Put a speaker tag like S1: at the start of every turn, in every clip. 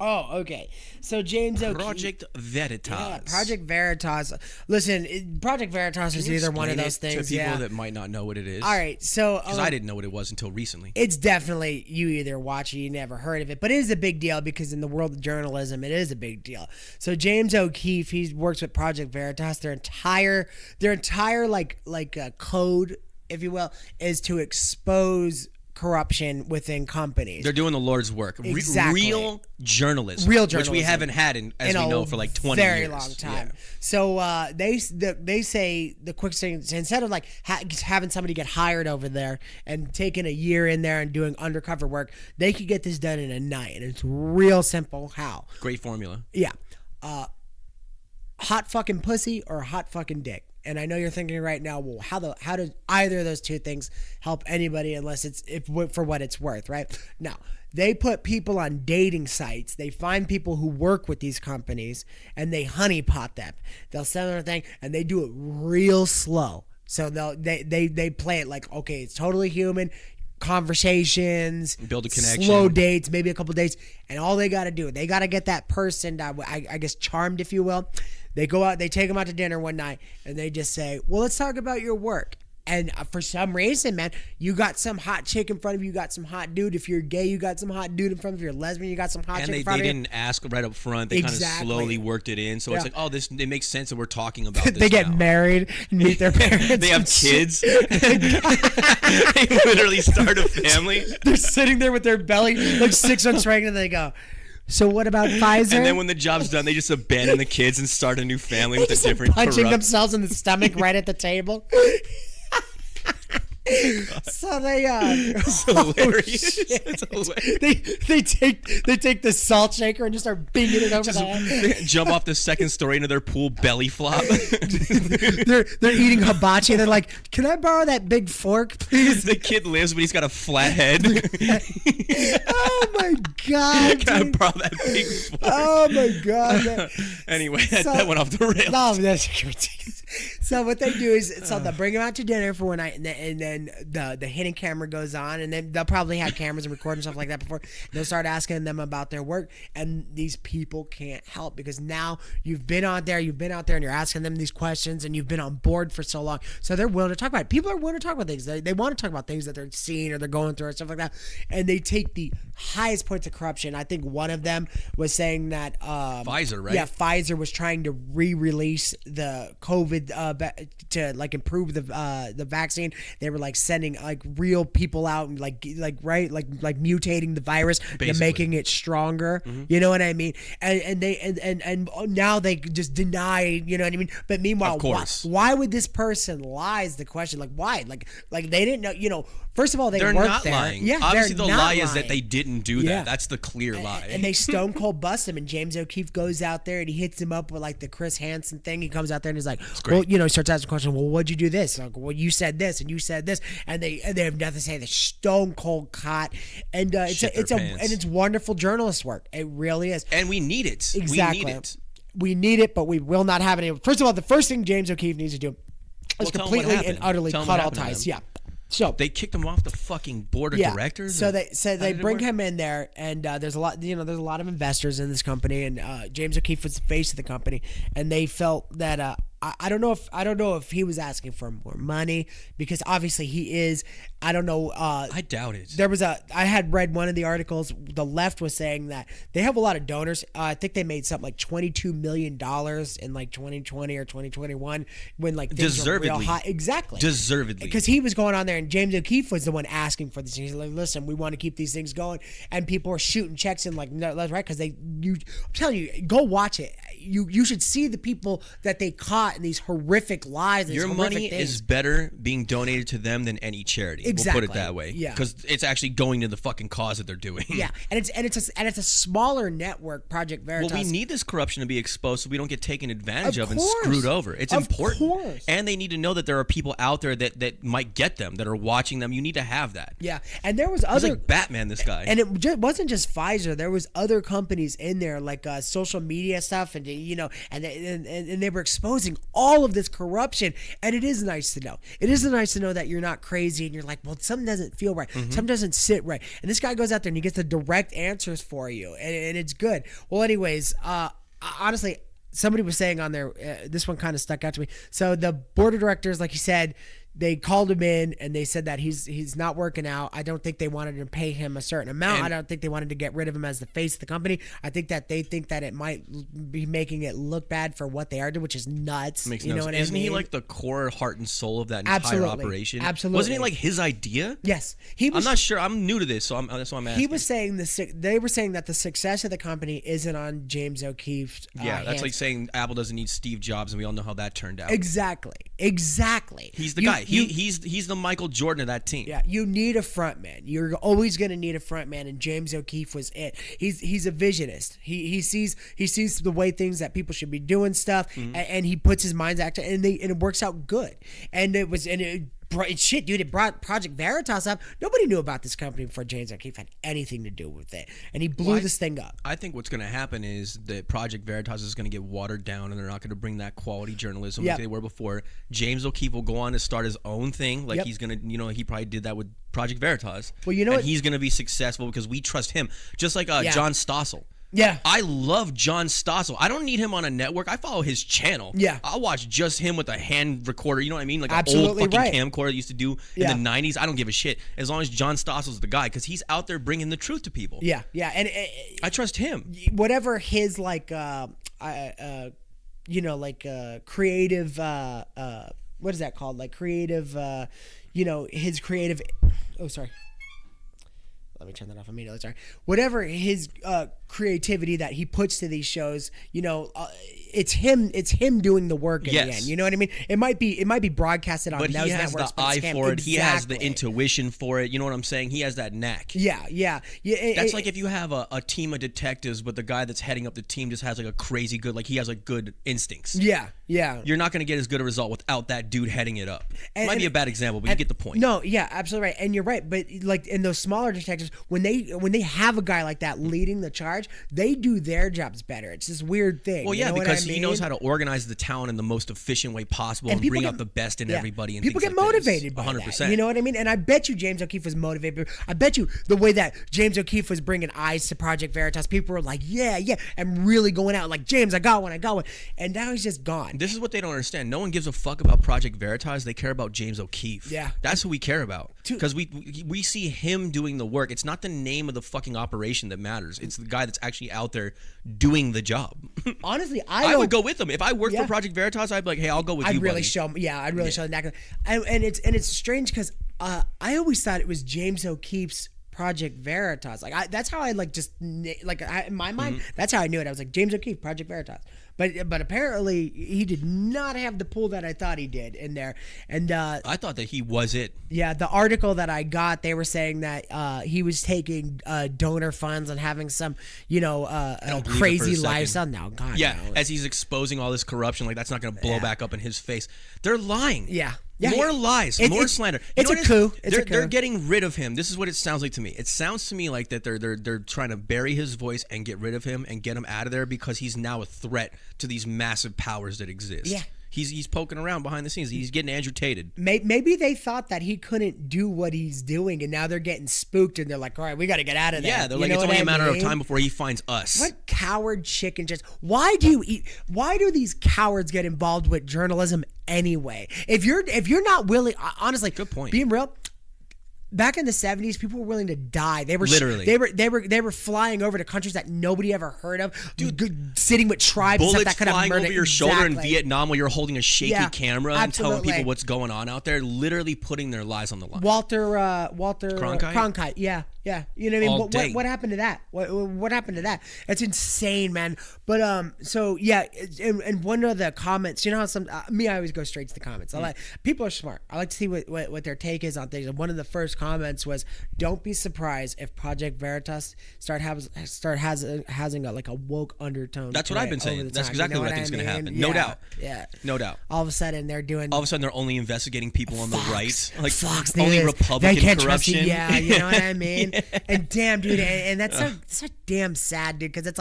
S1: Oh, okay. So James O'Keefe.
S2: Project Veritas.
S1: Yeah, Project Veritas. Listen, Project Veritas is either one of those things.
S2: To people that might not know what it is.
S1: All right, so
S2: because I didn't know what it was until recently.
S1: It's definitely, you either watch it, you never heard of it, but it is a big deal because in the world of journalism, it is a big deal. So James O'Keefe, he works with Project Veritas. Their entire code, if you will, is to expose corruption within companies.
S2: They're doing the Lord's work.
S1: Exactly.
S2: Real journalism. Which we haven't had as we know for like 20 years.
S1: Very long time. Yeah. So they say the quick thing, instead of like having somebody get hired over there and taking a year in there and doing undercover work, they could get this done in a night. And it's real simple how.
S2: Great formula.
S1: Yeah. Hot fucking pussy or hot fucking dick. And I know you're thinking right now, well, how do either of those two things help anybody unless it's for what it's worth, right? Now, they put people on dating sites. They find people who work with these companies and they honeypot them. They'll send them a thing and they do it real slow. So they play it like, okay, it's totally human. Conversations,
S2: build a connection,
S1: slow dates, maybe a couple dates, and all they got to do, they got to get that person, I guess, charmed, if you will. They go out, they take them out to dinner one night, and they just say, well, let's talk about your work. And for some reason, man, you got some hot chick in front of you, you got some hot dude. If you're gay, you got some hot dude in front of you. If you're lesbian, you got some hot chick in front of you.
S2: And they didn't ask right up front. They kind of slowly worked it in. So it's like, oh, it makes sense that we're talking about this.
S1: They get married and meet their parents.
S2: They have kids. They literally start a family.
S1: They're sitting there with their belly like 6 months pregnant, and they go, so what about Pfizer?
S2: And then when the job's done, they just abandon the kids and start a new family with a different
S1: punching themselves in the stomach right at the table. So they
S2: it's hilarious. It's hilarious.
S1: They take the salt shaker and just start binging it over the head.
S2: Jump off the second story into their pool, belly flop.
S1: they're eating hibachi. They're like, "Can I borrow that big fork, please?"
S2: The kid lives, but he's got a flat head.
S1: Oh my god!
S2: Can I borrow that big fork?
S1: Oh my god!
S2: Anyway, that went off the rails.
S1: No, that's ridiculous. So what they do is, they'll bring them out to dinner for one night, and then the hidden camera goes on, and then they'll probably have cameras and record and stuff like that before. They'll start asking them about their work, and these people can't help because now you've been out there, and you're asking them these questions, and you've been on board for so long, so they're willing to talk about it. People are willing to talk about things. They want to talk about things that they're seeing or they're going through or stuff like that, and they take the highest points of corruption. I think one of them was saying that
S2: Pfizer, right?
S1: Yeah, Pfizer was trying to re-release the COVID to like improve the vaccine. They were like sending like real people out and like mutating the virus and making it stronger. Mm-hmm. You know what I mean? And now they just deny. You know what I mean? But meanwhile, why would this person lie? Is the question. Like why? Like they didn't know. You know, first of all, they're
S2: not
S1: there.
S2: Lying.
S1: Yeah,
S2: obviously the lie
S1: lying.
S2: is that they didn't do that. Yeah. That's the clear lie.
S1: And they stone cold bust him. And James O'Keefe goes out there and he hits him up with like the Chris Hansen thing. He comes out there and he's like, well, you know, he starts asking questions. Well, what'd you do this? Like, well, you said this and you said this, and they have nothing to say. They're stone cold caught, and it's wonderful journalist work. It really is,
S2: and we need it.
S1: Exactly, we need it, but we will not have any. First of all, the first thing James O'Keefe needs to do is completely and utterly cut all ties. Yeah. So
S2: they kicked him off the fucking board of directors.
S1: So they bring him in there, and there's a lot. You know, there's a lot of investors in this company, and James O'Keefe was the face of the company, and they felt that I don't know if he was asking for more money, because obviously he is. I don't know.
S2: I doubt it.
S1: I had read one of the articles. The left was saying that they have a lot of donors. I think they made something like $22 million in like 2020 or 2021 when like things were real high. Exactly.
S2: Deservedly.
S1: Because he was going on there, and James O'Keefe was the one asking for this. He's like, listen, we want to keep these things going, and people are shooting checks in like, no, that's right, because I'm telling you, go watch it. You should see the people that they caught in these horrific lies. And
S2: your money is better being donated to them than any charity.
S1: Exactly.
S2: We'll put it that way.
S1: Yeah.
S2: Because it's actually going to the fucking cause that they're doing.
S1: Yeah. And it's a smaller network, Project Veritas.
S2: Well, we need this corruption to be exposed so we don't get taken advantage of and screwed over. It's important. Of course. And they need to know that there are people out there that might get them, that are watching them. You need to have that.
S1: Yeah. And there was other...
S2: He's like Batman, this guy.
S1: And it wasn't just Pfizer. There was other companies in there, like social media stuff and you know, and they were exposing all of this corruption. And it is nice to know. It is nice to know that you're not crazy and you're like, well, something doesn't feel right. Something doesn't sit right. And this guy goes out there and he gets the direct answers for you, and it's good. Well, anyways, honestly, somebody was saying on there, this one kind of stuck out to me. So the board of directors, like you said, they called him in and they said that he's not working out. I don't think they wanted to pay him a certain amount. I don't think they wanted to get rid of him as the face of the company. I think that they think that it might be making it look bad for what they are doing, which is nuts.
S2: Makes
S1: you
S2: no
S1: know
S2: sense.
S1: what
S2: Isn't
S1: I mean?
S2: he like the core heart and soul of that entire
S1: Absolutely.
S2: operation?
S1: Absolutely.
S2: Wasn't it like his idea?
S1: Yes.
S2: I'm not sure. I'm new to this, so that's why I'm asking.
S1: He was saying they were saying that the success of the company isn't on James O'Keefe's
S2: that's
S1: hands.
S2: like saying Apple doesn't need Steve Jobs, and we all know how that turned out.
S1: Exactly.
S2: He's the guy. He's the Michael Jordan of that team.
S1: Yeah, you need a front man. You're always going to need a front man, and James O'Keefe was it. He's a visionist. He sees the way things that people should be doing stuff, and he puts his minds active, and it works out good. And it brought Project Veritas up. Nobody knew about this company before James O'Keefe had anything to do with it, and he blew this thing up.
S2: I think what's going to happen is that Project Veritas is going to get watered down, and they're not going to bring that quality journalism like they were before. James O'Keefe will go on to start his own thing, like he's going to, he probably did that with Project Veritas.
S1: Well, you know what?
S2: He's going to be successful because we trust him, just like John Stossel.
S1: Yeah.
S2: I love John Stossel. I don't need him on a network. I follow his channel.
S1: Yeah.
S2: I'll watch just him with a hand recorder. You know what I mean? Like
S1: Absolutely
S2: an old fucking
S1: right.
S2: camcorder that used to do in the 90s. I don't give a shit. As long as John Stossel's the guy, because he's out there bringing the truth to people.
S1: Yeah, yeah. And
S2: I trust him.
S1: Whatever his creative what is that called? Like creative his creative sorry. Let me turn that off immediately. Sorry. Whatever his creativity that he puts to these shows, it's him doing the work in the end. You know what I mean? It might be broadcasted on those networks. But he has the
S2: eye for it. He has the intuition for it. You know what I'm saying? He has that knack.
S1: Yeah.
S2: That's like if you have a team of detectives, but the guy that's heading up the team just has like a crazy good, like he has like good instincts.
S1: Yeah.
S2: You're not going to get as good a result without that dude heading it up. It might be a bad example, but you get the point.
S1: No, yeah, absolutely right. And you're right. But like in those smaller detectives, when they have a guy like that leading the charge, they do their jobs better. It's this weird thing.
S2: Well, yeah, because he knows how to organize the town in the most efficient way possible and bring out the best in everybody. And
S1: people get motivated by 100%. That. You know what I mean? And I bet you James O'Keefe was motivated. I bet you the way that James O'Keefe was bringing eyes to Project Veritas, people were like, yeah, and really going out like, James, I got one. And now he's just gone.
S2: This is what they don't understand. No one gives a fuck about Project Veritas. They care about James O'Keefe.
S1: Yeah.
S2: That's who we care about. Because we see him doing the work. It's not the name of the fucking operation that matters. It's the guy that's actually out there doing the job.
S1: Honestly,
S2: I would go with him. If I worked for Project Veritas, I'd be like, hey, I'll go with you,
S1: I'd really
S2: buddy.
S1: show him. Yeah, I'd really show the knack. And it's strange because I always thought it was James O'Keefe's Project Veritas. That's how I in my mind, that's how I knew it. I was like, James O'Keefe, Project Veritas. But apparently he did not have the pull that I thought he did in there. And
S2: I thought that he was it.
S1: Yeah, the article that I got, they were saying that he was taking donor funds and having some, crazy lifestyle. No, God,
S2: yeah,
S1: no.
S2: As he's exposing all this corruption, like that's not going to blow back up in his face. They're lying.
S1: Yeah.
S2: More lies, more slander.
S1: It's a coup.
S2: They're getting rid of him. This is what it sounds like to me. It sounds to me like that they're trying to bury his voice and get rid of him and get him out of there because he's now a threat to these massive powers that exist.
S1: Yeah.
S2: He's poking around behind the scenes. He's getting agitated.
S1: Maybe they thought that he couldn't do what he's doing, and now they're getting spooked, and they're like, all right, we got to get out of there.
S2: Yeah, they're like, it's only a matter of time before he finds us.
S1: What coward chicken just... Why do these cowards get involved with journalism anyway? If you're not willing... Honestly,
S2: good point.
S1: Being real... Back in the 70s, people were willing to die. They were
S2: literally.
S1: They were flying over to countries that nobody ever heard of. Dude, sitting with tribes and stuff that could have murdered.
S2: Bullets flying over your shoulder in Vietnam while you're holding a shaky camera and telling people what's going on out there. Literally putting their lives on the line.
S1: Walter Cronkite. Yeah. You know what I mean? What happened to that? What happened to that? It's insane, man. But so yeah, and one of the comments, you know how I always go straight to the comments. People are smart. I like to see what their take is on things. And one of the first comments was, "Don't be surprised if Project Veritas start having a woke undertone."
S2: That's what I've been saying. That's exactly what I think is going to happen. No doubt.
S1: Yeah.
S2: No doubt.
S1: All of a sudden they're only
S2: investigating people on the right, like
S1: Fox
S2: only
S1: News.
S2: Republican
S1: they can't
S2: corruption.
S1: Trust you. Yeah, you know what I mean. And damn, dude, and that's so damn sad, dude. Because it's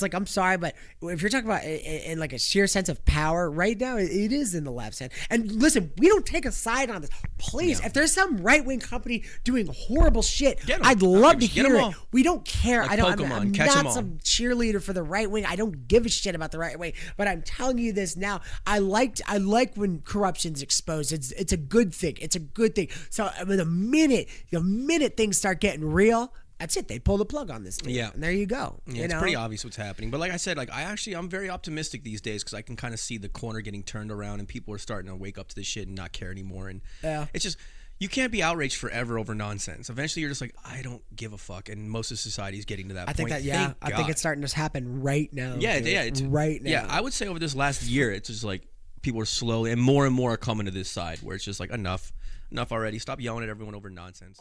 S1: like I'm sorry, but if you're talking about in like a sheer sense of power, right now it is in the left's hand. And listen, we don't take a side on this. Please, if there's some right wing company doing horrible shit, I'd love to hear it. We don't care.
S2: Like
S1: I'm not some cheerleader for the right wing. I don't give a shit about the right wing. But I'm telling you this now. I like when corruption's exposed. It's a good thing. It's a good thing. So I mean, the minute things start getting real, that's it. They pull the plug on this thing. Yeah. And there you go.
S2: Yeah, it's pretty obvious what's happening. But like I said, like I'm very optimistic these days because I can kind of see the corner getting turned around and people are starting to wake up to this shit and not care anymore. And it's just, you can't be outraged forever over nonsense. Eventually you're just like, I don't give a fuck. And most of society is getting to that point.
S1: I think it's starting to happen right now.
S2: Yeah, it's
S1: right now.
S2: Yeah, I would say over this last year, it's just like people are slowly and more are coming to this side where it's just like enough already. Stop yelling at everyone over nonsense.